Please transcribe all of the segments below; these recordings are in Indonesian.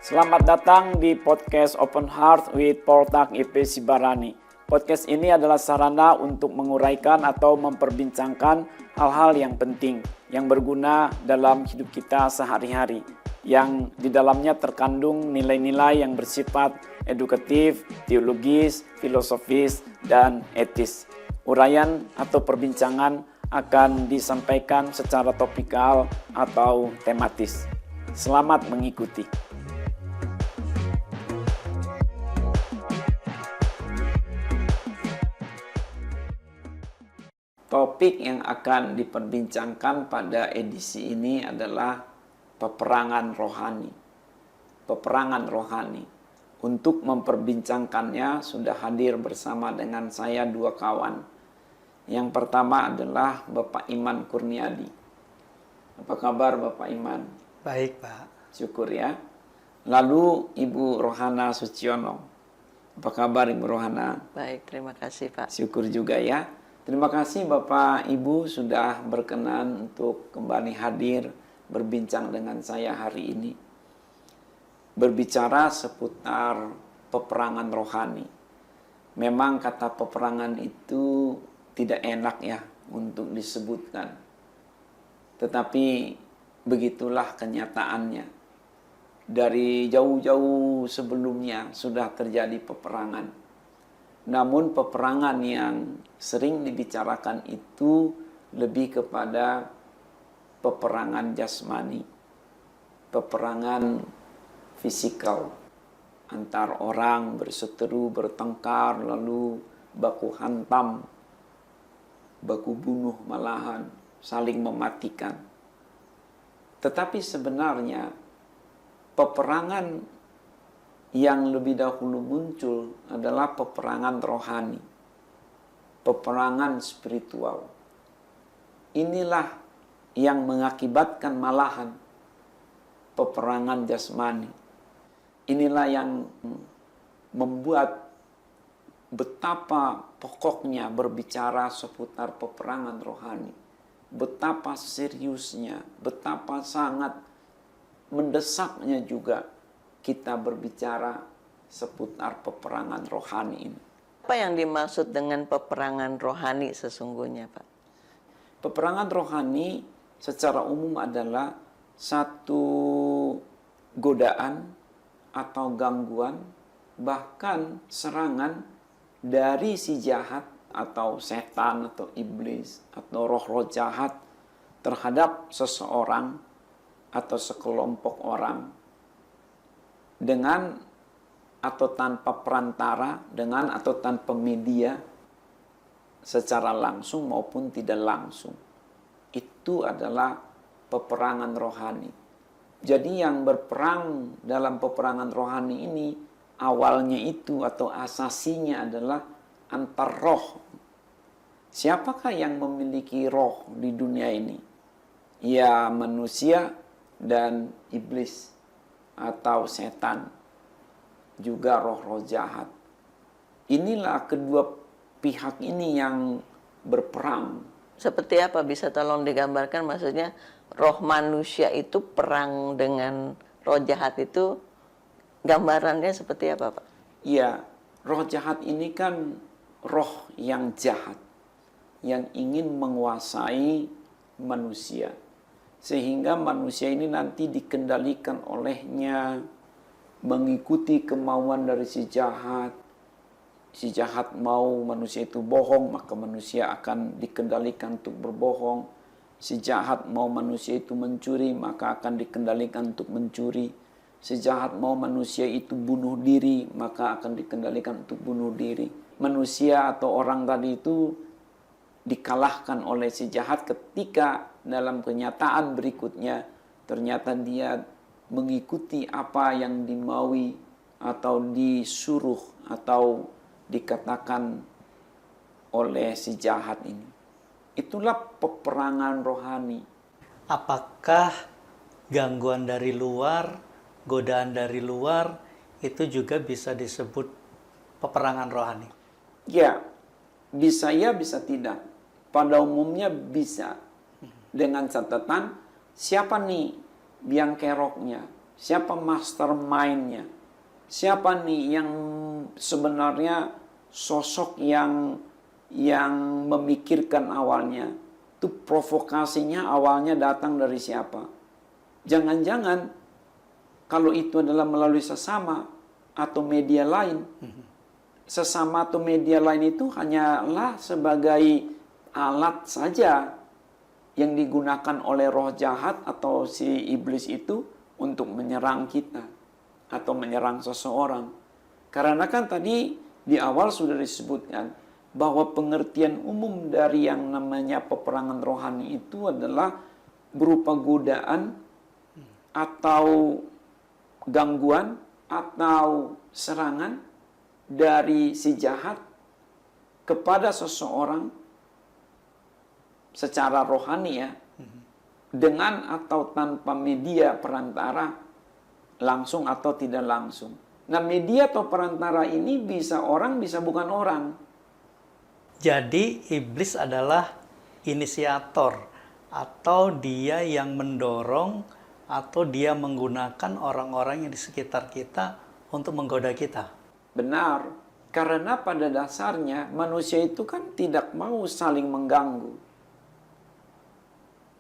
Selamat datang di podcast Open Heart with Poltak IP Sibarani. Podcast ini adalah sarana untuk menguraikan atau memperbincangkan hal-hal yang penting, yang berguna dalam hidup kita sehari-hari, yang di dalamnya terkandung nilai-nilai yang bersifat edukatif, teologis, filosofis, dan etis. Uraian atau perbincangan akan disampaikan secara topikal atau tematis. Selamat mengikuti. Topik yang akan diperbincangkan pada edisi ini adalah peperangan rohani. Peperangan rohani. Untuk memperbincangkannya sudah hadir bersama dengan saya dua kawan. Yang pertama adalah Bapak Iman Kurniadi. Apa kabar Bapak Iman? Baik, Pak. Syukur ya. Lalu Ibu Rohana Suciono. Apa kabar Ibu Rohana? Baik, terima kasih Pak. Syukur juga ya. Terima kasih Bapak Ibu sudah berkenan untuk kembali hadir berbincang dengan saya hari ini. Berbicara seputar peperangan rohani. Memang kata peperangan itu tidak enak ya untuk disebutkan. Tetapi begitulah kenyataannya. Dari jauh-jauh sebelumnya sudah terjadi peperangan. Namun peperangan yang sering dibicarakan itu lebih kepada peperangan jasmani. Peperangan fisikal. Antar orang berseteru, bertengkar, lalu baku hantam, baku bunuh malahan, saling mematikan. Tetapi sebenarnya peperangan yang lebih dahulu muncul adalah peperangan rohani, peperangan spiritual. Inilah yang mengakibatkan malahan peperangan jasmani. Inilah yang membuat betapa pokoknya berbicara seputar peperangan rohani. Betapa seriusnya, betapa sangat mendesaknya juga kita berbicara seputar peperangan rohani ini. Apa yang dimaksud dengan peperangan rohani sesungguhnya, Pak? Peperangan rohani secara umum adalah satu godaan atau gangguan, bahkan serangan dari si jahat atau setan atau iblis atau roh-roh jahat terhadap seseorang atau sekelompok orang dengan atau tanpa perantara, dengan atau tanpa media, secara langsung maupun tidak langsung. Itu adalah peperangan rohani. Jadi yang berperang dalam peperangan rohani ini awalnya itu atau asasinya adalah antar roh. Siapakah yang memiliki roh di dunia ini? Ya manusia dan iblis atau setan, juga roh-roh jahat. Inilah kedua pihak ini yang berperang. Seperti apa, bisa tolong digambarkan? Maksudnya roh manusia itu perang dengan roh jahat itu, gambarannya seperti apa, Pak? Ya, roh jahat ini kan roh yang jahat, yang ingin menguasai manusia. Sehingga manusia ini nanti dikendalikan olehnya, mengikuti kemauan dari si jahat. Si jahat mau manusia itu bohong, maka manusia akan dikendalikan untuk berbohong. Si jahat mau manusia itu mencuri, maka akan dikendalikan untuk mencuri. Si jahat mau manusia itu bunuh diri, maka akan dikendalikan untuk bunuh diri. Manusia atau orang tadi itu dikalahkan oleh si jahat ketika dalam kenyataan berikutnya ternyata dia mengikuti apa yang dimaui atau disuruh atau dikatakan oleh si jahat ini. Itulah peperangan rohani. Apakah gangguan dari luar, godaan dari luar, itu juga bisa disebut peperangan rohani? Ya, bisa ya, bisa tidak. Pada umumnya bisa. Dengan catatan, siapa nih biang keroknya, siapa mastermind-nya, siapa nih yang sebenarnya sosok yang memikirkan awalnya, itu provokasinya awalnya datang dari siapa. Jangan-jangan kalau itu adalah melalui sesama atau media lain, sesama atau media lain itu hanyalah sebagai alat saja yang digunakan oleh roh jahat atau si iblis itu untuk menyerang kita atau menyerang seseorang. Karena kan tadi di awal sudah disebutkan bahwa pengertian umum dari yang namanya peperangan rohani itu adalah berupa godaan atau gangguan atau serangan dari si jahat kepada seseorang secara rohani ya, dengan atau tanpa media perantara, langsung atau tidak langsung. Nah, media atau perantara ini bisa orang, bisa bukan orang. Jadi iblis adalah inisiator atau dia yang mendorong atau dia menggunakan orang-orang yang di sekitar kita untuk menggoda kita. Benar, karena pada dasarnya manusia itu kan tidak mau saling mengganggu.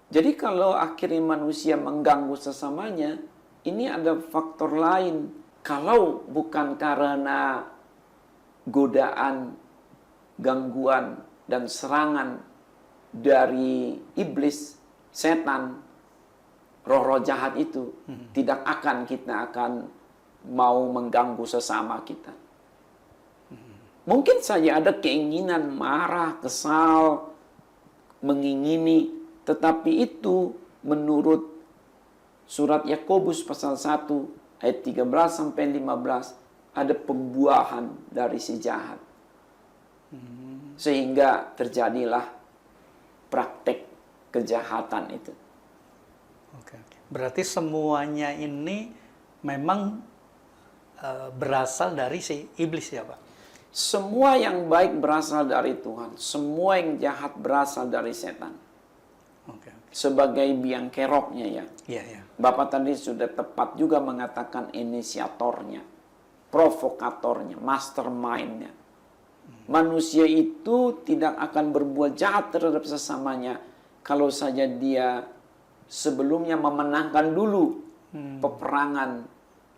Jadi kalau akhirnya manusia mengganggu sesamanya, ini ada faktor lain. Kalau bukan karena godaan, gangguan, dan serangan dari iblis, setan, roh-roh jahat itu, tidak akan kita akan mau mengganggu sesama kita. Mungkin saja ada keinginan marah, kesal, mengingini, tetapi itu menurut surat Yakobus pasal 1 ayat 13 sampai 15 ada pembuahan dari si jahat. Sehingga terjadilah praktek kejahatan itu. Oke. Berarti semuanya ini memang berasal dari si iblis ya Pak? Semua yang baik berasal dari Tuhan. Semua yang jahat berasal dari setan. Oke. Sebagai biang keroknya ya. Iya, iya. Bapak tadi sudah tepat juga mengatakan inisiatornya, provokatornya, mastermind-nya. Manusia itu tidak akan berbuat jahat terhadap sesamanya kalau saja dia sebelumnya memenangkan dulu peperangan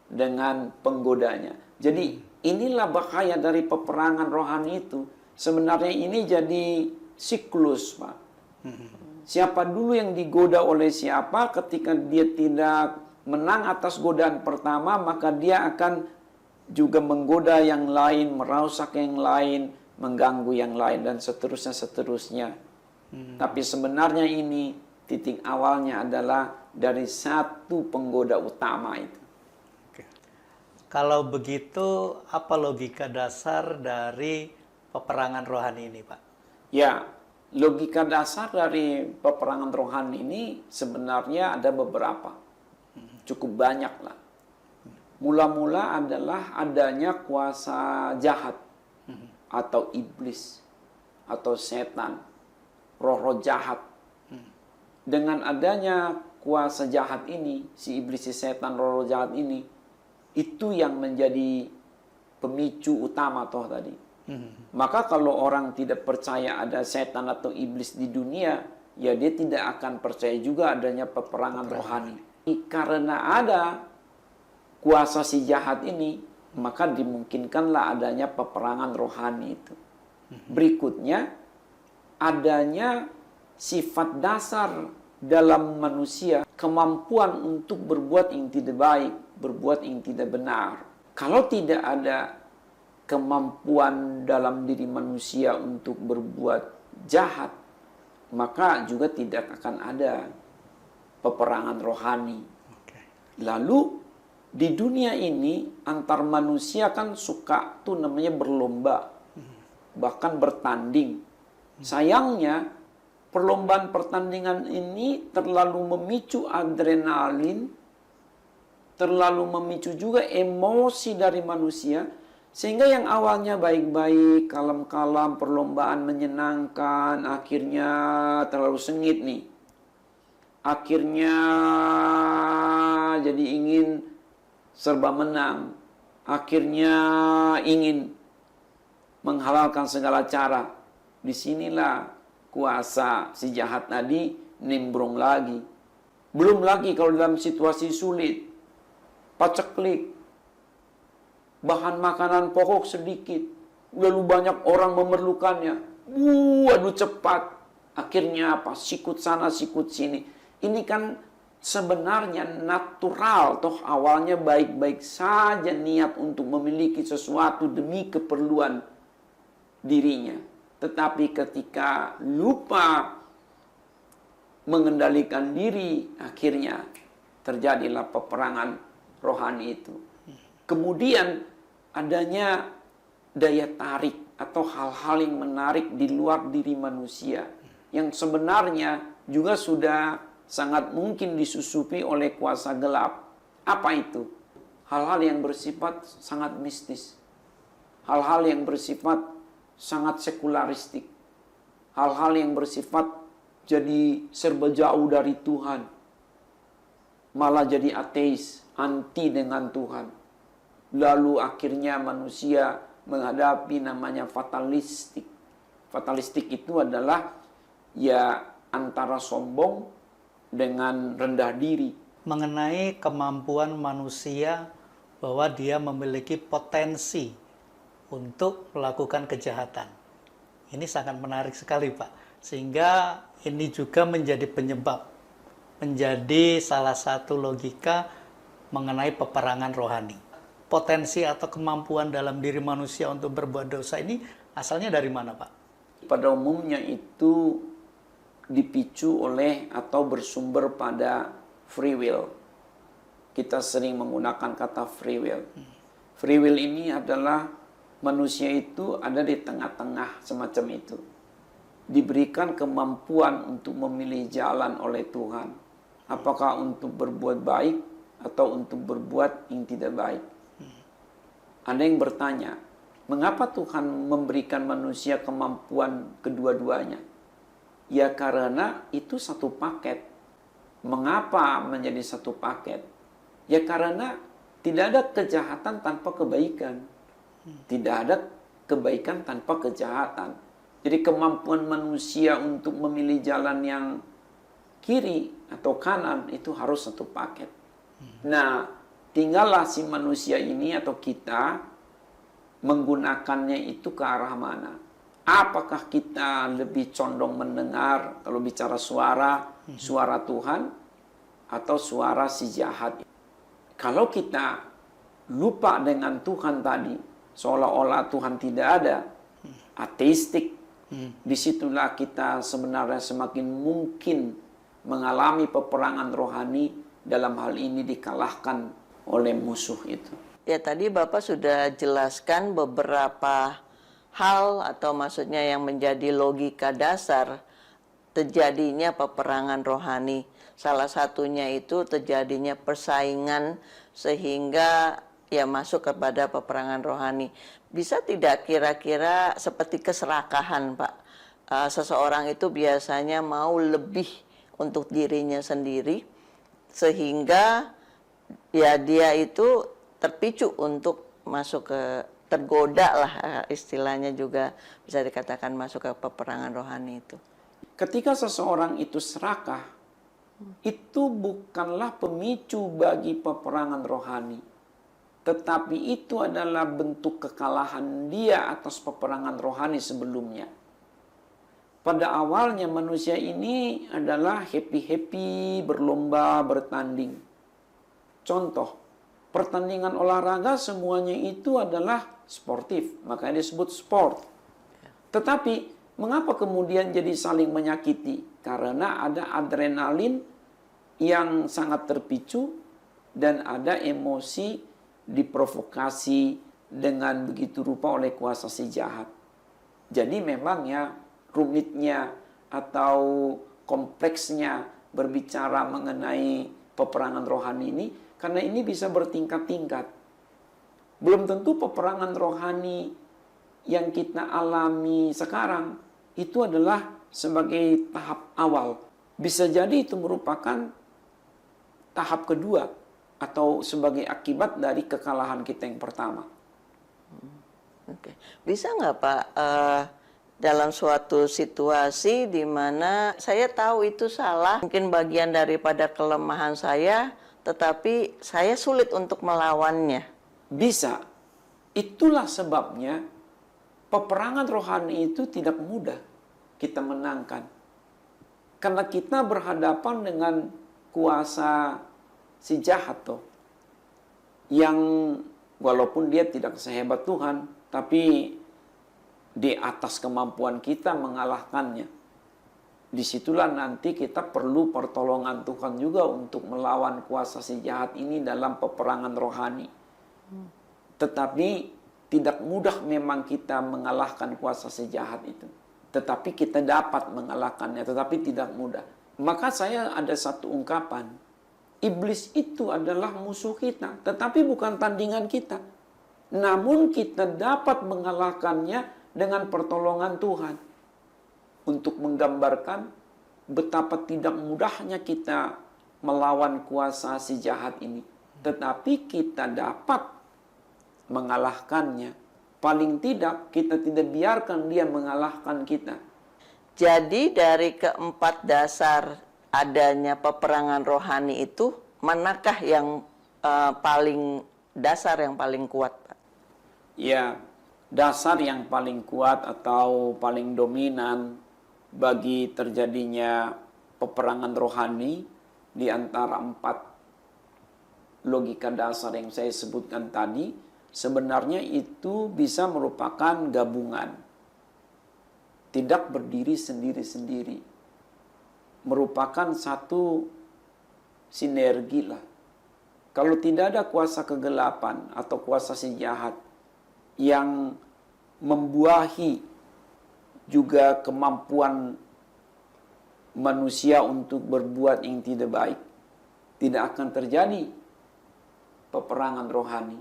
dengan penggodanya. Jadi inilah bahaya dari peperangan rohani itu. Sebenarnya ini jadi siklus, Pak. Siapa dulu yang digoda oleh siapa, ketika dia tidak menang atas godaan pertama, maka dia akan juga menggoda yang lain, merusak yang lain, mengganggu yang lain, dan seterusnya. Tapi sebenarnya ini titik awalnya adalah dari satu penggoda utama itu. Oke. Kalau begitu, apa logika dasar dari peperangan rohani ini, Pak? Ya, logika dasar dari peperangan rohani ini sebenarnya ada beberapa. Cukup banyak lah. Mula-mula adalah adanya kuasa jahat atau iblis atau setan, roh-roh jahat. Dengan adanya kuasa jahat ini, si iblis, si setan, roh-roh jahat ini, itu yang menjadi pemicu utama toh tadi. Maka kalau orang tidak percaya ada setan atau iblis di dunia, ya dia tidak akan percaya juga adanya peperangan rohani. Karena ada kuasa si jahat ini, maka dimungkinkanlah adanya peperangan rohani itu. Berikutnya, adanya sifat dasar dalam manusia, kemampuan untuk berbuat yang tidak baik, berbuat yang tidak benar. Kalau tidak ada kemampuan dalam diri manusia untuk berbuat jahat, maka juga tidak akan ada peperangan rohani. Lalu di dunia ini antar manusia kan suka tuh namanya berlomba, bahkan bertanding. Sayangnya perlombaan pertandingan ini terlalu memicu adrenalin, terlalu memicu juga emosi dari manusia, sehingga yang awalnya baik-baik, kalem-kalem, perlombaan menyenangkan, akhirnya terlalu sengit nih. akhirnya jadi ingin serba menang, akhirnya ingin menghalalkan segala cara. Disinilah kuasa si jahat tadi nimbrung lagi. Belum lagi kalau dalam situasi sulit, paceklik, bahan makanan pokok sedikit, lalu banyak orang memerlukannya. Aduh cepat. Akhirnya apa? Sikut sana, sikut sini. Ini kan sebenarnya natural, toh awalnya baik-baik saja niat untuk memiliki sesuatu demi keperluan dirinya. Tetapi ketika lupa mengendalikan diri, akhirnya terjadilah peperangan rohani itu. Kemudian adanya daya tarik atau hal-hal yang menarik di luar diri manusia yang sebenarnya juga sudah sangat mungkin disusupi oleh kuasa gelap. Apa itu? Hal-hal yang bersifat sangat mistis. Hal-hal yang bersifat sangat sekularistik. Hal-hal yang bersifat jadi serba jauh dari Tuhan. Malah jadi ateis, anti dengan Tuhan. Lalu akhirnya manusia menghadapi namanya fatalistik. Fatalistik itu adalah ya antara sombong dengan rendah diri. Mengenai kemampuan manusia bahwa dia memiliki potensi untuk melakukan kejahatan. Ini sangat menarik sekali, Pak. Sehingga ini juga menjadi penyebab, menjadi salah satu logika mengenai peperangan rohani. Potensi atau kemampuan dalam diri manusia untuk berbuat dosa ini asalnya dari mana, Pak? Pada umumnya itu dipicu oleh atau bersumber pada free will. Kita sering menggunakan kata free will. Free will ini adalah manusia itu ada di tengah-tengah semacam itu. Diberikan kemampuan untuk memilih jalan oleh Tuhan. Apakah untuk berbuat baik atau untuk berbuat yang tidak baik. Ada yang bertanya, mengapa Tuhan memberikan manusia kemampuan kedua-duanya? Ya karena itu satu paket. Mengapa menjadi satu paket? Ya karena tidak ada kejahatan tanpa kebaikan. Tidak ada kebaikan tanpa kejahatan. Jadi kemampuan manusia untuk memilih jalan yang kiri atau kanan itu harus satu paket. Nah, tinggallah si manusia ini atau kita menggunakannya itu ke arah mana. Apakah kita lebih condong mendengar kalau bicara suara Tuhan atau suara si jahat. Kalau kita lupa dengan Tuhan tadi, seolah-olah Tuhan tidak ada, ateistik, disitulah kita sebenarnya semakin mungkin mengalami peperangan rohani, dalam hal ini dikalahkan oleh musuh itu. Ya tadi Bapak sudah jelaskan beberapa hal atau maksudnya yang menjadi logika dasar terjadinya peperangan rohani. Salah satunya itu terjadinya persaingan sehingga ya masuk kepada peperangan rohani. Bisa tidak kira-kira seperti keserakahan, Pak? Seseorang itu biasanya mau lebih untuk dirinya sendiri sehingga ya dia itu terpicu untuk masuk ke, tergoda lah istilahnya, juga bisa dikatakan masuk ke peperangan rohani itu. Ketika seseorang itu serakah, itu bukanlah pemicu bagi peperangan rohani, tetapi itu adalah bentuk kekalahan dia atas peperangan rohani sebelumnya. Pada awalnya manusia ini adalah happy-happy, berlomba, bertanding. Contoh, pertandingan olahraga semuanya itu adalah sportif, makanya disebut sport. Tetapi mengapa kemudian jadi saling menyakiti? Karena ada adrenalin yang sangat terpicu dan ada emosi diprovokasi dengan begitu rupa oleh kuasa si jahat. Jadi memang ya rumitnya atau kompleksnya berbicara mengenai peperangan rohani ini, karena ini bisa bertingkat-tingkat. Belum tentu peperangan rohani yang kita alami sekarang itu adalah sebagai tahap awal. Bisa jadi itu merupakan tahap kedua atau sebagai akibat dari kekalahan kita yang pertama. Oke. Bisa nggak Pak, dalam suatu situasi di mana saya tahu itu salah, mungkin bagian daripada kelemahan saya, tetapi saya sulit untuk melawannya. Bisa. Itulah sebabnya peperangan rohani itu tidak mudah kita menangkan. Karena kita berhadapan dengan kuasa si jahat tuh. Yang walaupun dia tidak sehebat Tuhan, tapi di atas kemampuan kita mengalahkannya. Disitulah nanti kita perlu pertolongan Tuhan juga untuk melawan kuasa si jahat ini dalam peperangan rohani. Tetapi tidak mudah memang kita mengalahkan kuasa si jahat itu. Tetapi kita dapat mengalahkannya, tetapi tidak mudah. Maka saya ada satu ungkapan. Iblis itu adalah musuh kita, tetapi bukan tandingan kita. Namun kita dapat mengalahkannya dengan pertolongan Tuhan. Untuk menggambarkan betapa tidak mudahnya kita melawan kuasa si jahat ini. Tetapi kita dapat mengalahkannya. Paling tidak kita tidak biarkan dia mengalahkan kita. Jadi dari keempat dasar adanya peperangan rohani itu, manakah yang paling dasar yang paling kuat, Pak? Ya, dasar yang paling kuat atau paling dominan bagi terjadinya peperangan rohani di antara 4 logika dasar yang saya sebutkan tadi, sebenarnya itu bisa merupakan gabungan. Tidak berdiri sendiri-sendiri. Merupakan satu sinergi lah. Kalau tidak ada kuasa kegelapan atau kuasa si jahat yang membuahi juga kemampuan manusia untuk berbuat yang tidak baik, tidak akan terjadi peperangan rohani.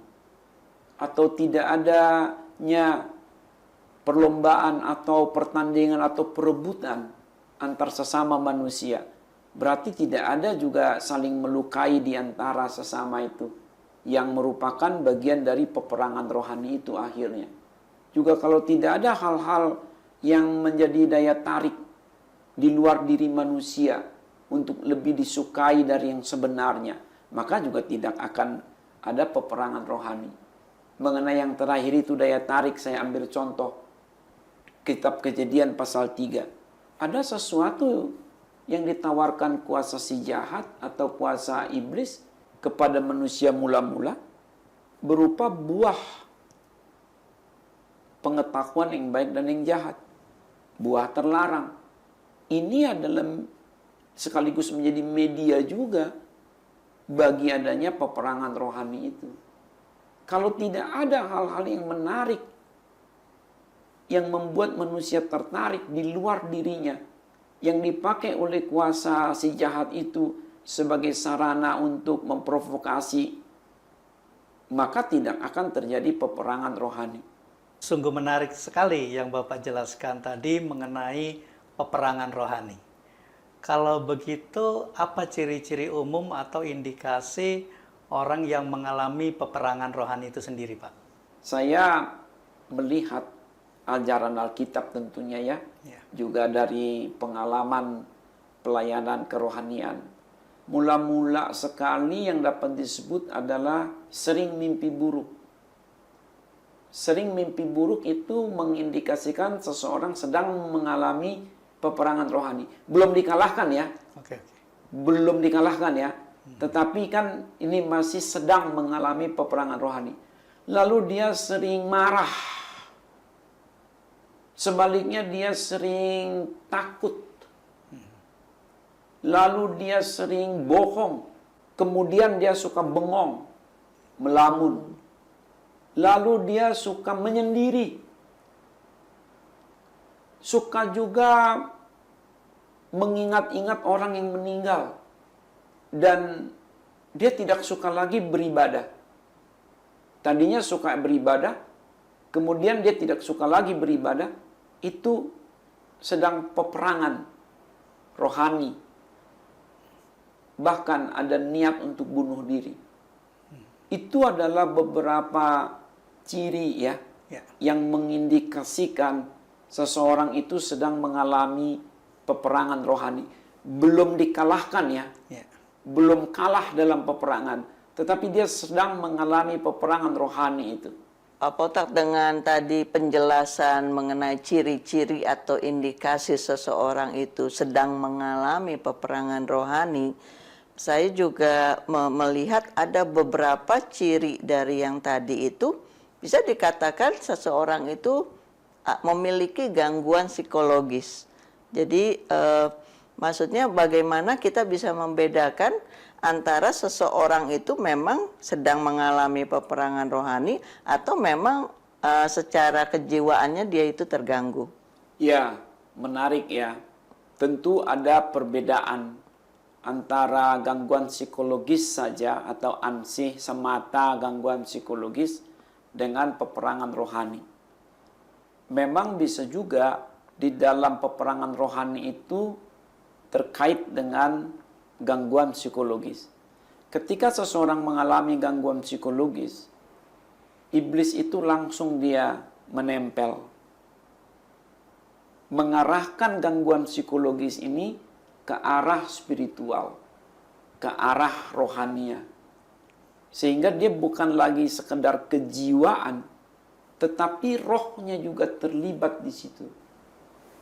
Atau tidak adanya perlombaan atau pertandingan atau perebutan antar sesama manusia. Berarti tidak ada juga saling melukai di antara sesama itu, yang merupakan bagian dari peperangan rohani itu akhirnya. Juga kalau tidak ada hal-hal yang menjadi daya tarik di luar diri manusia untuk lebih disukai dari yang sebenarnya, maka juga tidak akan ada peperangan rohani. Mengenai yang terakhir itu daya tarik, saya ambil contoh kitab Kejadian pasal 3. Ada sesuatu yang ditawarkan kuasa si jahat atau kuasa iblis kepada manusia mula-mula berupa buah pengetahuan yang baik dan yang jahat. Buah terlarang. Ini adalah sekaligus menjadi media juga bagi adanya peperangan rohani itu. Kalau tidak ada hal-hal yang menarik, yang membuat manusia tertarik di luar dirinya, yang dipakai oleh kuasa si jahat itu sebagai sarana untuk memprovokasi, maka tidak akan terjadi peperangan rohani. Sungguh menarik sekali yang Bapak jelaskan tadi mengenai peperangan rohani. Kalau begitu, apa ciri-ciri umum atau indikasi orang yang mengalami peperangan rohani itu sendiri, Pak? Saya melihat ajaran Alkitab tentunya ya. Juga dari pengalaman pelayanan kerohanian. Mula-mula sekali yang dapat disebut adalah sering mimpi buruk. Sering mimpi buruk itu mengindikasikan seseorang sedang mengalami peperangan rohani. Belum dikalahkan ya. Belum dikalahkan ya. Tetapi kan ini masih sedang mengalami peperangan rohani. Lalu dia sering marah. Sebaliknya dia sering takut. Lalu dia sering bohong. Kemudian dia suka bengong, melamun. Lalu dia suka menyendiri. Suka juga mengingat-ingat orang yang meninggal. Dan dia tidak suka lagi beribadah. Tadinya suka beribadah, kemudian dia tidak suka lagi beribadah. Itu sedang peperangan rohani bahkan ada niat untuk bunuh diri. Itu adalah beberapa ciri ya, Ya. yang mengindikasikan seseorang itu sedang mengalami peperangan rohani. Belum dikalahkan ya, Ya. belum kalah dalam peperangan, tetapi dia sedang mengalami peperangan rohani itu. Pak Otak, dengan tadi penjelasan mengenai ciri-ciri atau indikasi seseorang itu sedang mengalami peperangan rohani, saya juga melihat ada beberapa ciri dari yang tadi itu. Bisa dikatakan seseorang itu memiliki gangguan psikologis. Jadi maksudnya bagaimana kita bisa membedakan antara seseorang itu memang sedang mengalami peperangan rohani atau memang secara kejiwaannya dia itu terganggu. Ya, menarik ya. Tentu ada perbedaan antara gangguan psikologis saja atau ansih semata gangguan psikologis dengan peperangan rohani. Memang bisa juga di dalam peperangan rohani itu terkait dengan gangguan psikologis. Ketika seseorang mengalami gangguan psikologis, iblis itu langsung dia menempel. Mengarahkan gangguan psikologis ini ke arah spiritual, ke arah rohania. Sehingga dia bukan lagi sekedar kejiwaan, tetapi rohnya juga terlibat di situ.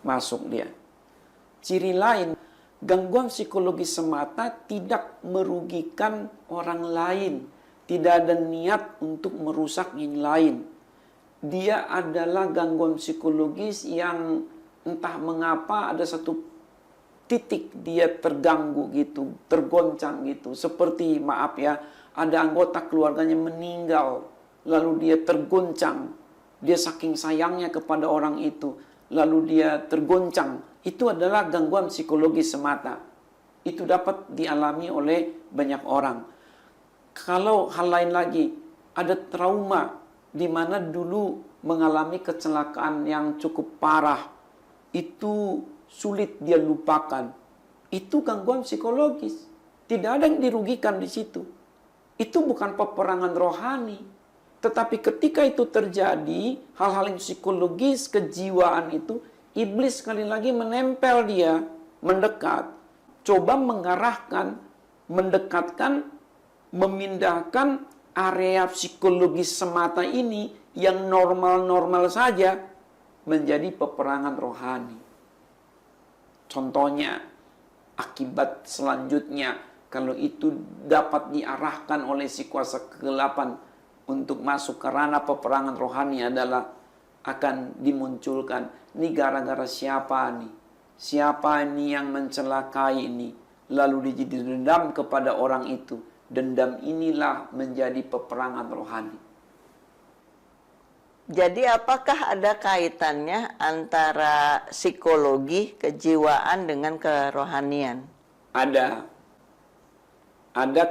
Masuk dia. Ciri lain, gangguan psikologis semata tidak merugikan orang lain. Tidak ada niat untuk merusak yang lain. Dia adalah gangguan psikologis yang entah mengapa ada satu titik dia terganggu gitu, tergoncang gitu. Seperti maaf ya, ada anggota keluarganya meninggal, lalu dia tergoncang. Dia saking sayangnya kepada orang itu, lalu dia tergoncang. Itu adalah gangguan psikologis semata. Itu dapat dialami oleh banyak orang. Kalau hal lain lagi, ada trauma di mana dulu mengalami kecelakaan yang cukup parah, itu sulit dia lupakan. Itu gangguan psikologis. Tidak ada yang dirugikan di situ. Itu bukan peperangan rohani. Tetapi ketika itu terjadi, hal-hal yang psikologis, kejiwaan itu, iblis sekali lagi menempel dia, mendekat. Coba mengarahkan, mendekatkan, memindahkan area psikologis semata ini yang normal-normal saja menjadi peperangan rohani. Contohnya, akibat selanjutnya, kalau itu dapat diarahkan oleh si kuasa kegelapan untuk masuk ke ranah peperangan rohani adalah akan dimunculkan. Ini gara-gara siapa nih? Siapa ini yang mencelakai ini? Lalu dijadi dendam kepada orang itu. Dendam inilah menjadi peperangan rohani. Jadi apakah ada kaitannya antara psikologi, kejiwaan dengan kerohanian? Ada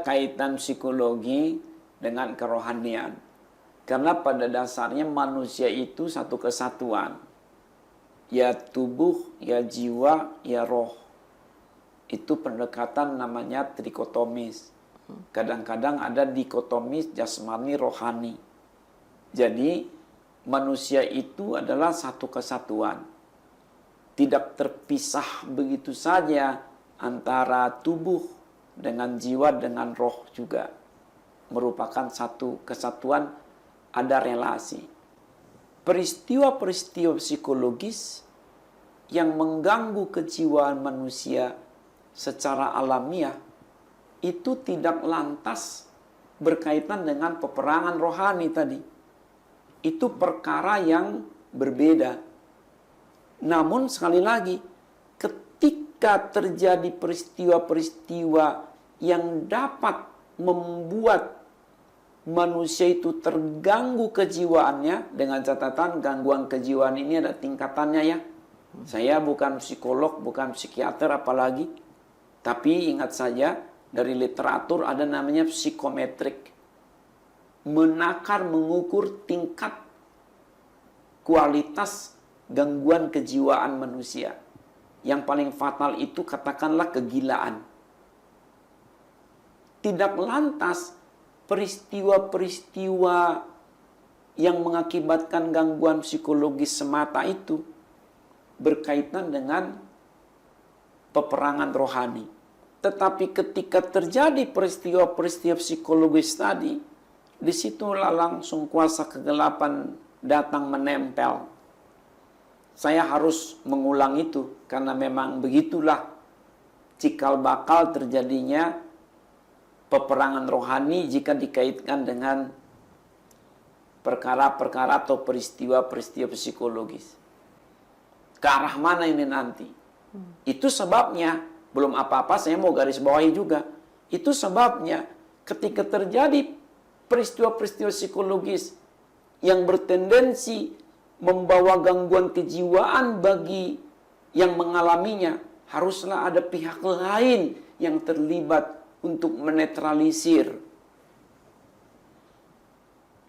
kaitan psikologi dengan kerohanian. Karena pada dasarnya manusia itu satu kesatuan. Ya tubuh, ya jiwa, ya roh. Itu pendekatan namanya trikotomis. Kadang-kadang ada dikotomis jasmani rohani. Jadi manusia itu adalah satu kesatuan. Tidak terpisah begitu saja antara tubuh dengan jiwa dengan roh juga. Merupakan satu kesatuan, ada relasi. Peristiwa-peristiwa psikologis yang mengganggu kejiwaan manusia secara alamiah itu tidak lantas berkaitan dengan peperangan rohani tadi. Itu perkara yang berbeda. Namun sekali lagi, ketika terjadi peristiwa-peristiwa yang dapat membuat manusia itu terganggu kejiwaannya, dengan catatan gangguan kejiwaan ini ada tingkatannya ya. Saya bukan psikolog, bukan psikiater apalagi. Tapi ingat saja, dari literatur ada namanya psikometrik. Menakar, mengukur tingkat kualitas gangguan kejiwaan manusia. Yang paling fatal itu katakanlah kegilaan. tidak lantas peristiwa-peristiwa yang mengakibatkan gangguan psikologis semata itu berkaitan dengan peperangan rohani. Tetapi ketika terjadi peristiwa-peristiwa psikologis tadi, disitulah langsung kuasa kegelapan datang menempel. Saya harus mengulang itu karena memang begitulah cikal bakal terjadinya peperangan rohani jika dikaitkan dengan perkara-perkara atau peristiwa-peristiwa psikologis. Ke arah mana ini nanti? Itu sebabnya, belum apa-apa saya mau garis bawahi juga. Itu sebabnya ketika terjadi peristiwa-peristiwa psikologis yang bertendensi membawa gangguan kejiwaan bagi yang mengalaminya, haruslah ada pihak lain yang terlibat untuk menetralisir.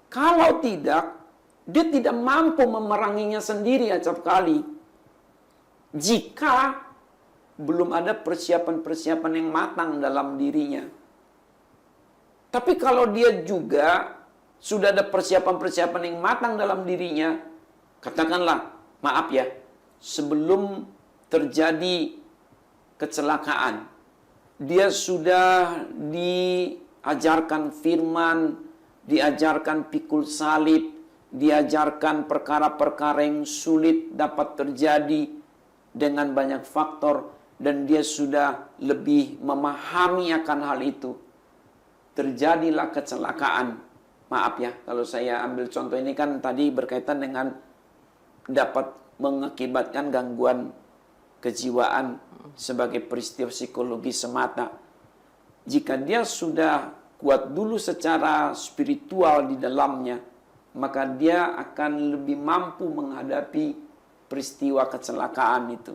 Kalau tidak, dia tidak mampu memeranginya sendiri acap kali. Jika belum ada persiapan-persiapan yang matang dalam dirinya. Tapi kalau dia juga sudah ada persiapan-persiapan yang matang dalam dirinya, katakanlah, maaf ya, sebelum terjadi kecelakaan, dia sudah diajarkan firman, diajarkan pikul salib, diajarkan perkara-perkara yang sulit dapat terjadi dengan banyak faktor, dan dia sudah lebih memahami akan hal itu. Terjadilah kecelakaan. Maaf ya, kalau saya ambil contoh ini kan tadi berkaitan dengan dapat mengakibatkan gangguan kejiwaan sebagai peristiwa psikologis semata. Jika dia sudah kuat dulu secara spiritual di dalamnya, maka dia akan lebih mampu menghadapi peristiwa kecelakaan itu.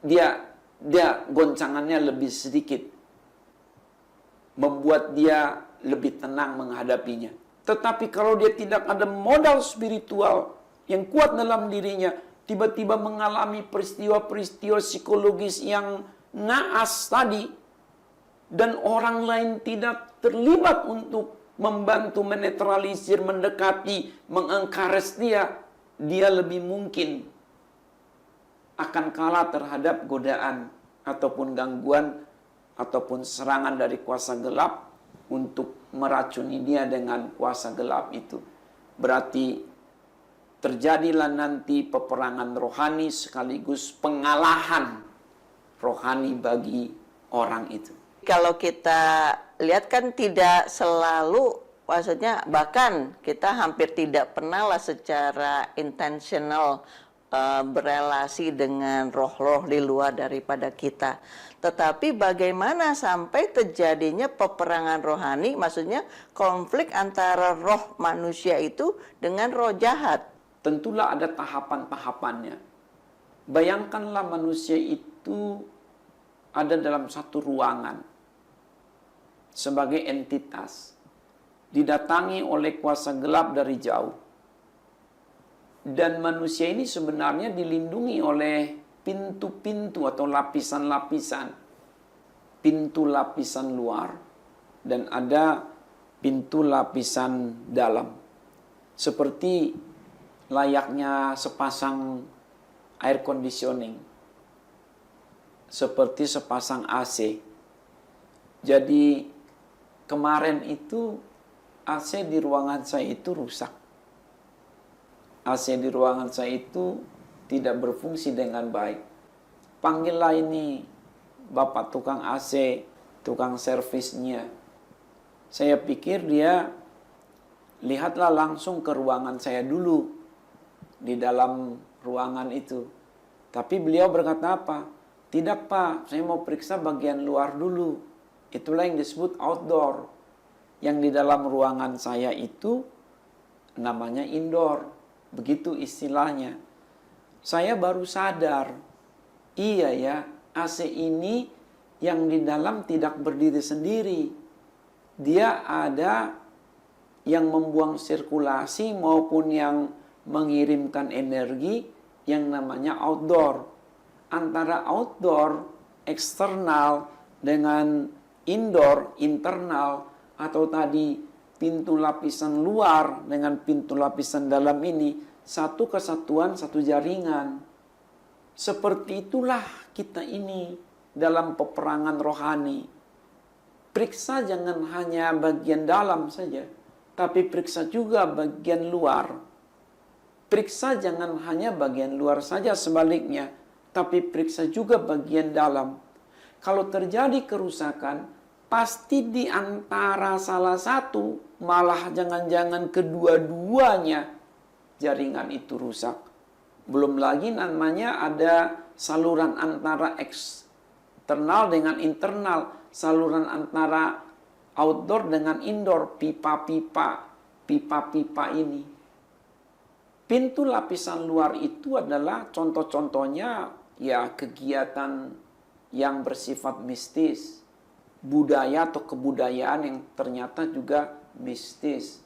Dia goncangannya lebih sedikit, membuat dia lebih tenang menghadapinya. Tetapi kalau dia tidak ada modal spiritual yang kuat dalam dirinya, tiba-tiba mengalami peristiwa-peristiwa psikologis yang naas tadi, dan orang lain tidak terlibat untuk membantu menetralisir, mendekati, mengencourage dia lebih mungkin akan kalah terhadap godaan ataupun gangguan ataupun serangan dari kuasa gelap untuk meracuni dia dengan kuasa gelap itu. Berarti terjadilah nanti peperangan rohani sekaligus pengalahan rohani bagi orang itu. Kalau kita lihat kan tidak selalu, maksudnya bahkan kita hampir tidak pernah lah secara intentional berelasi dengan roh-roh di luar daripada kita. Tetapi bagaimana sampai terjadinya peperangan rohani, maksudnya konflik antara roh manusia itu dengan roh jahat. Tentulah ada tahapan-tahapannya. Bayangkanlah manusia itu ada dalam satu ruangan sebagai entitas, didatangi oleh kuasa gelap dari jauh. Dan manusia ini sebenarnya dilindungi oleh pintu-pintu atau lapisan-lapisan. Pintu lapisan luar dan ada pintu lapisan dalam. Seperti layaknya sepasang air conditioning. Seperti sepasang AC. Jadi kemarin itu AC di ruangan saya itu rusak. AC di ruangan saya itu tidak berfungsi dengan baik. Panggillah ini Bapak tukang AC, tukang servisnya. Saya pikir dia lihatlah langsung ke ruangan saya dulu, di dalam ruangan itu. Tapi beliau berkata apa? Tidak Pak, saya mau periksa bagian luar dulu. Itulah yang disebut outdoor. Yang di dalam ruangan saya itu namanya indoor. Begitu istilahnya. Saya baru sadar, iya ya, AC ini yang di dalam tidak berdiri sendiri. Dia ada yang membuang sirkulasi maupun yang mengirimkan energi yang namanya outdoor. Antara outdoor, eksternal, dengan indoor, internal, atau tadi pintu lapisan luar dengan pintu lapisan dalam ini satu kesatuan, satu jaringan. Seperti itulah kita ini dalam peperangan rohani. Periksa jangan hanya bagian dalam saja, tapi periksa juga bagian luar. Periksa jangan hanya bagian luar saja, sebaliknya, tapi periksa juga bagian dalam. Kalau terjadi kerusakan, pasti di antara salah satu, malah jangan-jangan kedua-duanya jaringan itu rusak. Belum lagi namanya ada saluran antara eksternal dengan internal, saluran antara outdoor dengan indoor, pipa-pipa ini. Pintu lapisan luar itu adalah contoh-contohnya ya kegiatan yang bersifat mistis, budaya atau kebudayaan yang ternyata juga mistis.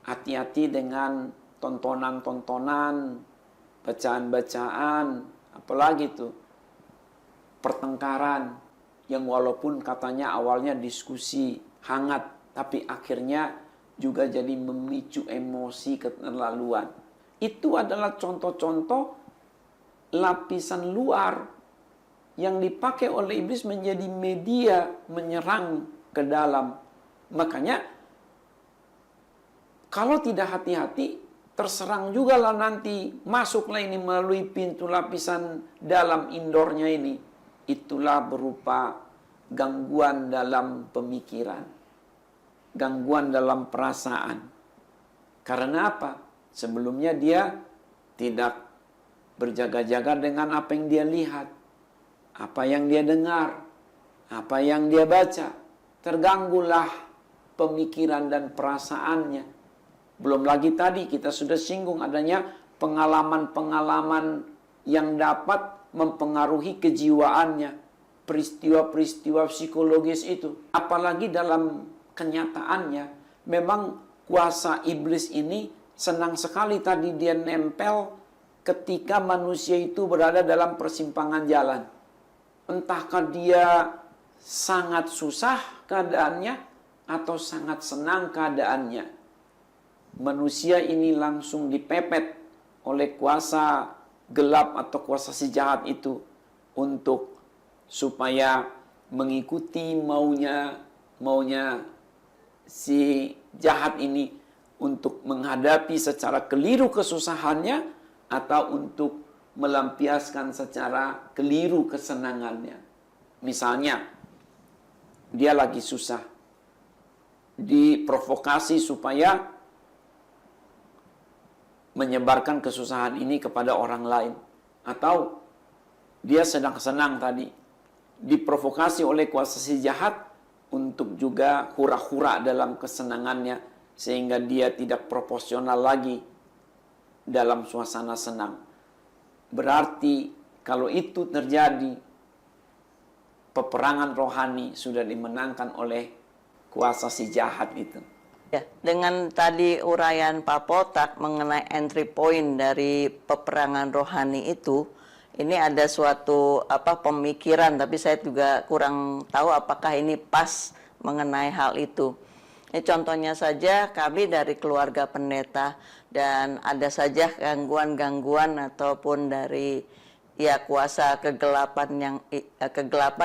Hati-hati dengan tontonan-tontonan, bacaan-bacaan, apalagi itu pertengkaran yang walaupun katanya awalnya diskusi hangat, tapi akhirnya juga jadi memicu emosi keterlaluan. Itu adalah contoh-contoh lapisan luar yang dipakai oleh iblis menjadi media menyerang ke dalam. Makanya kalau tidak hati-hati, terserang juga lah nanti, masuklah ini melalui pintu lapisan dalam indoornya ini. Itulah berupa gangguan dalam pemikiran, gangguan dalam perasaan. Karena apa? Sebelumnya dia tidak berjaga-jaga dengan apa yang dia lihat, apa yang dia dengar, apa yang dia baca. Terganggulah pemikiran dan perasaannya. Belum lagi tadi kita sudah singgung adanya pengalaman-pengalaman yang dapat mempengaruhi kejiwaannya. Peristiwa-peristiwa psikologis itu. Apalagi dalam kenyataannya, memang kuasa iblis ini senang sekali tadi dia nempel ketika manusia itu berada dalam persimpangan jalan. Entahkah dia sangat susah keadaannya atau sangat senang keadaannya. Manusia ini langsung dipepet oleh kuasa gelap atau kuasa si jahat itu untuk supaya mengikuti maunya si jahat ini untuk menghadapi secara keliru kesusahannya atau untuk melampiaskan secara keliru kesenangannya. Misalnya, dia lagi susah, diprovokasi supaya menyebarkan kesusahan ini kepada orang lain. Atau dia sedang senang tadi, diprovokasi oleh kuasa si jahat untuk juga hura-hura dalam kesenangannya, sehingga dia tidak proporsional lagi dalam suasana senang. Berarti kalau itu terjadi, peperangan rohani sudah dimenangkan oleh kuasa si jahat itu. Ya, dengan tadi uraian Pak Potak mengenai entry point dari peperangan rohani itu, ini ada suatu pemikiran, tapi saya juga kurang tahu apakah ini pas mengenai hal itu. Ini contohnya saja kami dari keluarga pendeta, dan ada saja gangguan-gangguan ataupun dari kuasa kegelapan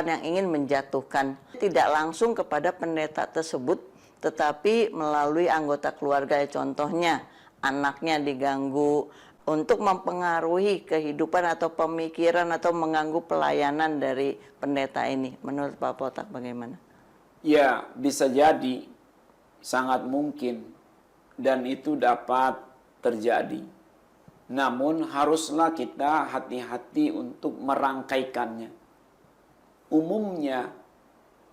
yang ingin menjatuhkan tidak langsung kepada pendeta tersebut, tetapi melalui anggota keluarga. Contohnya anaknya diganggu untuk mempengaruhi kehidupan atau pemikiran atau mengganggu pelayanan dari pendeta ini. Menurut Pak Potak bagaimana? Ya, bisa jadi, sangat mungkin, dan itu dapat terjadi. Namun haruslah kita hati-hati untuk merangkaikannya. Umumnya,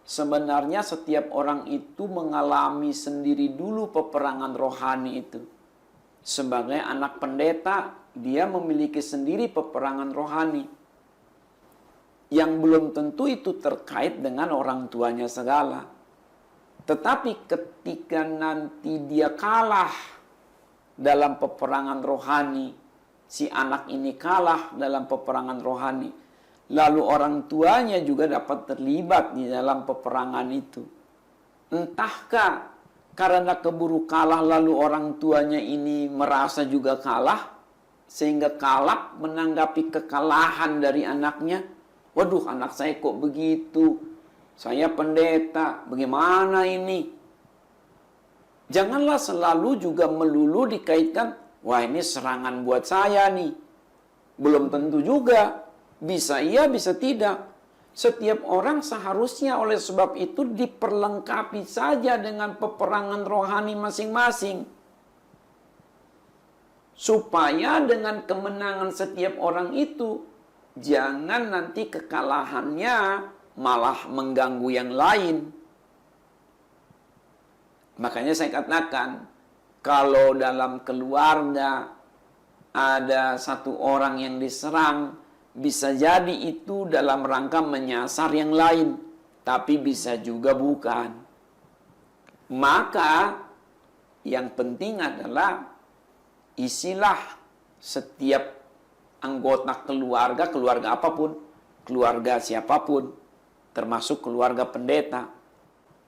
sebenarnya setiap orang itu mengalami sendiri dulu peperangan rohani itu. Sebagai anak pendeta, dia memiliki sendiri peperangan rohani. Yang belum tentu itu terkait dengan orang tuanya segala. Tetapi ketika nanti dia kalah dalam peperangan rohani, si anak ini kalah dalam peperangan rohani, lalu orang tuanya juga dapat terlibat di dalam peperangan itu. Entahkah karena keburu kalah lalu orang tuanya ini merasa juga kalah, sehingga kalap menanggapi kekalahan dari anaknya. Waduh, anak saya kok begitu? Saya pendeta, bagaimana ini? Janganlah selalu juga melulu dikaitkan, wah ini serangan buat saya nih. Belum tentu juga. Bisa iya, bisa tidak. Setiap orang seharusnya oleh sebab itu diperlengkapi saja dengan peperangan rohani masing-masing. Supaya dengan kemenangan setiap orang itu, jangan nanti kekalahannya malah mengganggu yang lain. Makanya saya katakan, kalau dalam keluarga ada satu orang yang diserang, bisa jadi itu dalam rangka menyasar yang lain, tapi bisa juga bukan. Maka yang penting adalah isilah setiap anggota keluarga, keluarga apapun, keluarga siapapun, termasuk keluarga pendeta,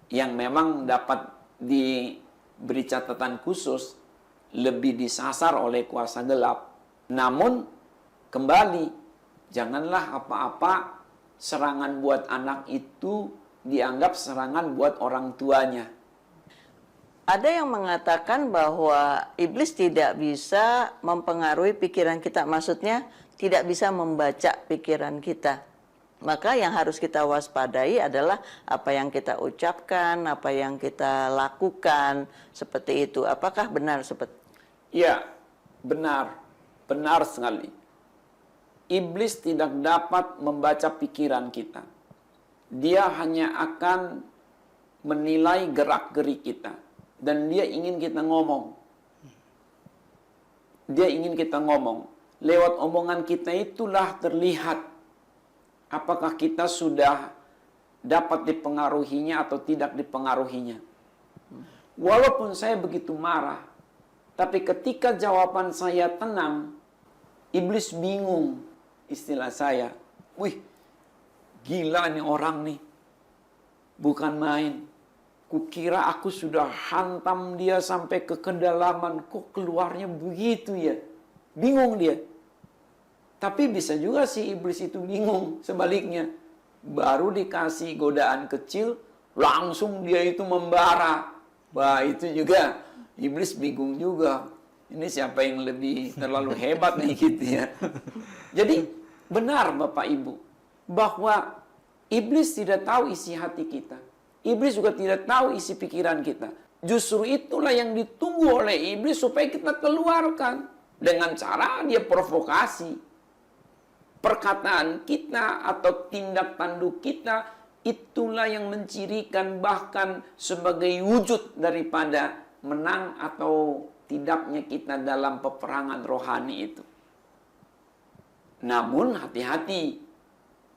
yang memang dapat diberi catatan khusus, lebih disasar oleh kuasa gelap. Namun, kembali, janganlah apa-apa serangan buat anak itu dianggap serangan buat orang tuanya. Ada yang mengatakan bahwa iblis tidak bisa mempengaruhi pikiran kita. Maksudnya, tidak bisa membaca pikiran kita. Maka yang harus kita waspadai adalah apa yang kita ucapkan, apa yang kita lakukan, seperti itu. Apakah benar seperti? Ya, benar. Benar sekali. Iblis tidak dapat membaca pikiran kita. Dia hanya akan menilai gerak-gerik kita. Dan dia ingin kita ngomong. Dia ingin kita ngomong. Lewat omongan kita itulah terlihat apakah kita sudah dapat dipengaruhinya atau tidak dipengaruhinya. Walaupun saya begitu marah, tapi ketika jawaban saya tenang, iblis bingung, istilah saya. Wih, gila nih orang nih. Bukan main. Kukira aku sudah hantam dia sampai ke kedalaman. Kok keluarnya begitu ya? Bingung dia. Tapi bisa juga si iblis itu bingung. Sebaliknya. Baru dikasih godaan kecil, langsung dia itu membara. Wah, itu juga iblis bingung juga. Ini siapa yang lebih terlalu hebat nih gitu ya. Jadi benar Bapak Ibu, bahwa iblis tidak tahu isi hati kita. Iblis juga tidak tahu isi pikiran kita. Justru itulah yang ditunggu oleh iblis supaya kita keluarkan. Dengan cara dia provokasi. Perkataan kita atau tindak tanduk kita, itulah yang mencirikan bahkan sebagai wujud daripada menang atau tidaknya kita dalam peperangan rohani itu. Namun hati-hati.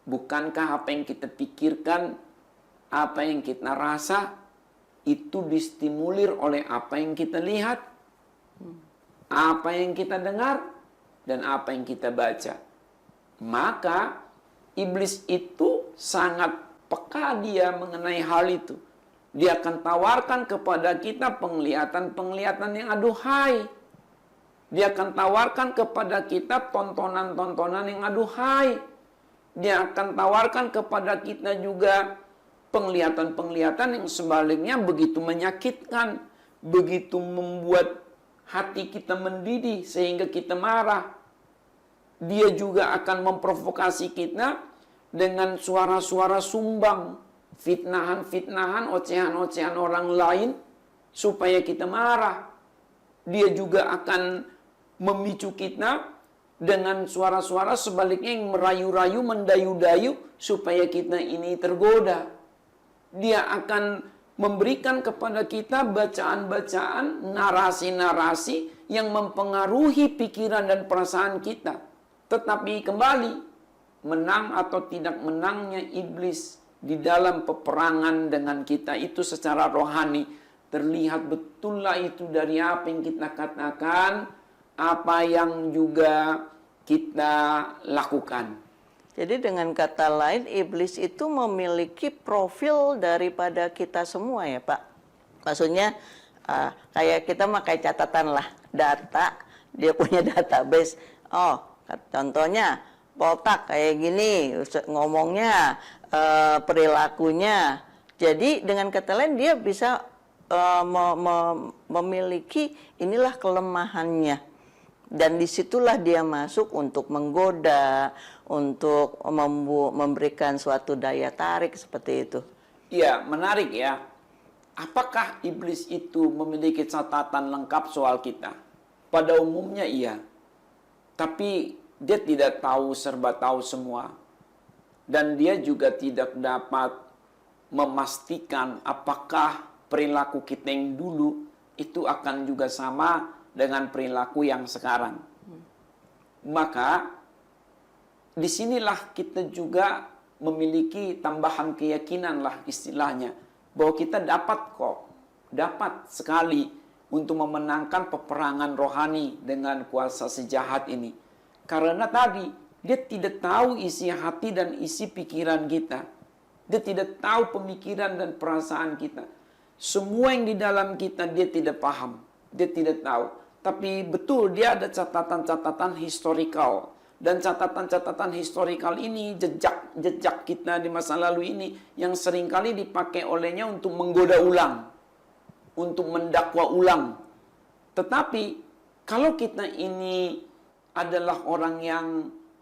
Bukankah apa yang kita pikirkan, apa yang kita rasa, itu distimulir oleh apa yang kita lihat, apa yang kita dengar, dan apa yang kita baca. Maka iblis itu sangat peka dia mengenai hal itu. Dia akan tawarkan kepada kita penglihatan-penglihatan yang aduhai. Dia akan tawarkan kepada kita tontonan-tontonan yang aduhai. Dia akan tawarkan kepada kita juga penglihatan-penglihatan yang sebaliknya begitu menyakitkan, begitu membuat hati kita mendidih sehingga kita marah. Dia juga akan memprovokasi kita dengan suara-suara sumbang, fitnahan-fitnahan, ocehan-ocehan orang lain supaya kita marah. Dia juga akan memicu kita dengan suara-suara sebaliknya yang merayu-rayu, mendayu-dayu supaya kita ini tergoda. Dia akan memberikan kepada kita bacaan-bacaan, narasi-narasi yang mempengaruhi pikiran dan perasaan kita. Tetapi kembali, menang atau tidak menangnya iblis di dalam peperangan dengan kita itu secara rohani, terlihat betullah itu dari apa yang kita katakan, apa yang juga kita lakukan. Jadi dengan kata lain, iblis itu memiliki profil daripada kita semua ya Pak. Maksudnya kayak kita pakai catatan lah, data, dia punya database. Oh, contohnya botak kayak gini, ngomongnya, perilakunya. Jadi dengan kata lain dia bisa memiliki inilah kelemahannya. Dan disitulah dia masuk untuk menggoda, untuk memberikan suatu daya tarik seperti itu. Iya, menarik ya. Apakah iblis itu memiliki catatan lengkap soal kita? Pada umumnya iya. Tapi dia tidak serba tahu semua. Dan dia juga tidak dapat memastikan apakah perilaku kita yang dulu itu akan juga sama dengan perilaku yang sekarang. Maka disinilah kita juga memiliki tambahan keyakinan lah istilahnya, bahwa kita dapat sekali untuk memenangkan peperangan rohani dengan kuasa si jahat ini. Karena tadi dia tidak tahu isi hati dan isi pikiran kita. Dia tidak tahu pemikiran dan perasaan kita. Semua yang di dalam kita dia tidak paham, dia tidak tahu. Tapi betul dia ada catatan-catatan historikal. Dan catatan-catatan historikal ini, jejak kita di masa lalu ini, yang seringkali dipakai olehnya untuk menggoda ulang, untuk mendakwa ulang. Tetapi kalau kita ini adalah orang yang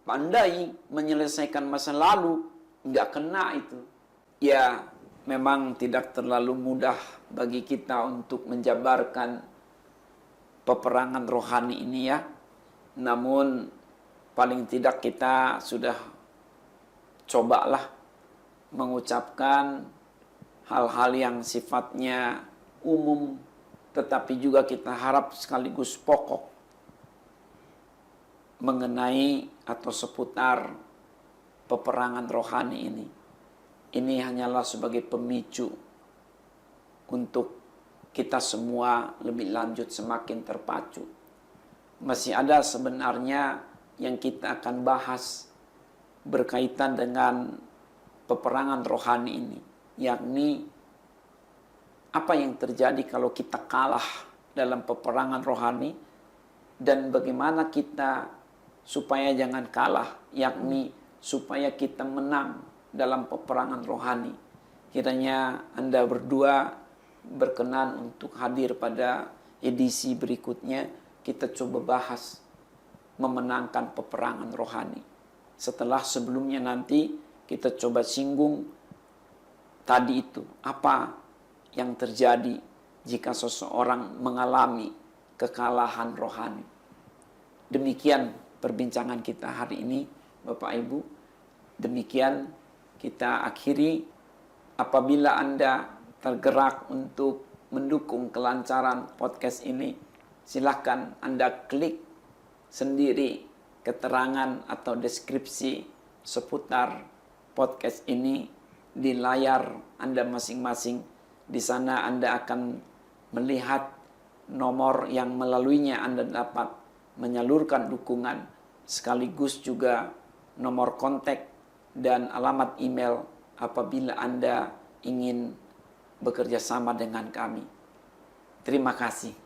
pandai menyelesaikan masa lalu, nggak kena itu. Ya, memang tidak terlalu mudah bagi kita untuk menjabarkan peperangan rohani ini ya. Namun paling tidak kita sudah cobalah mengucapkan hal-hal yang sifatnya umum, tetapi juga kita harap sekaligus pokok mengenai atau seputar peperangan rohani ini. Ini hanyalah sebagai pemicu untuk kita semua lebih lanjut semakin terpacu. Masih ada sebenarnya yang kita akan bahas berkaitan dengan peperangan rohani ini, yakni apa yang terjadi kalau kita kalah dalam peperangan rohani dan bagaimana kita supaya jangan kalah, yakni supaya kita menang dalam peperangan rohani. Kiranya Anda berdua berkenan untuk hadir pada edisi berikutnya. Kita coba bahas memenangkan peperangan rohani. Setelah sebelumnya nanti kita coba singgung tadi itu, apa yang terjadi jika seseorang mengalami kekalahan rohani. Demikian perbincangan kita hari ini, Bapak Ibu. Demikian kita akhiri. Apabila Anda tergerak untuk mendukung kelancaran podcast ini, silakan Anda klik sendiri keterangan atau deskripsi seputar podcast ini di layar Anda masing-masing. Di sana Anda akan melihat nomor yang melaluinya Anda dapat menyalurkan dukungan, sekaligus juga nomor kontak dan alamat email apabila Anda ingin bekerja sama dengan kami. Terima kasih.